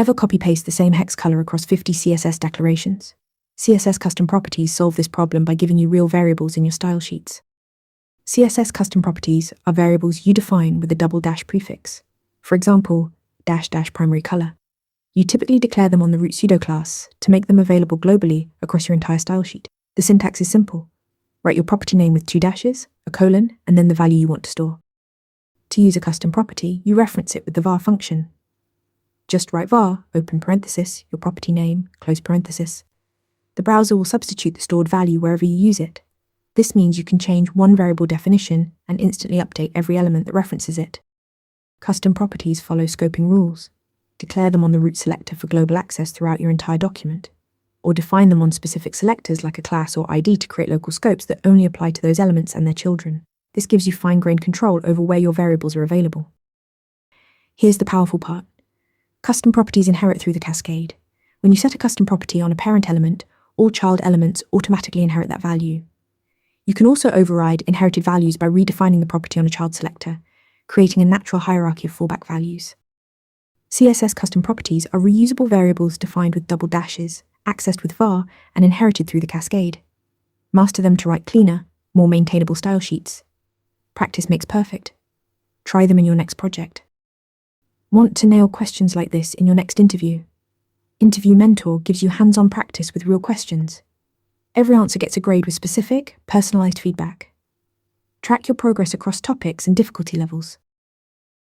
Ever copy-paste the same hex color across 50 CSS declarations? CSS custom properties solve this problem by giving you real variables in your style sheets. CSS custom properties are variables you define with a double dash prefix. For example, -- primary color. You typically declare them on the root pseudo class to make them available globally across your entire style sheet. The syntax is simple. Write your property name with 2 dashes, a colon, and then the value you want to store. To use a custom property, you reference it with the var function. Just write var, open parenthesis, your property name, close parenthesis. The browser will substitute the stored value wherever you use it. This means you can change one variable definition and instantly update every element that references it. Custom properties follow scoping rules. Declare them on the root selector for global access throughout your entire document, or define them on specific selectors like a class or ID to create local scopes that only apply to those elements and their children. This gives you fine-grained control over where your variables are available. Here's the powerful part. Custom properties inherit through the cascade. When you set a custom property on a parent element, all child elements automatically inherit that value. You can also override inherited values by redefining the property on a child selector, creating a natural hierarchy of fallback values. CSS custom properties are reusable variables defined with double dashes, accessed with var, and inherited through the cascade. Master them to write cleaner, more maintainable style sheets. Practice makes perfect. Try them in your next project. Want to nail questions like this in your next interview? Interview Mentor gives you hands-on practice with real questions. Every answer gets a grade with specific, personalized feedback. Track your progress across topics and difficulty levels.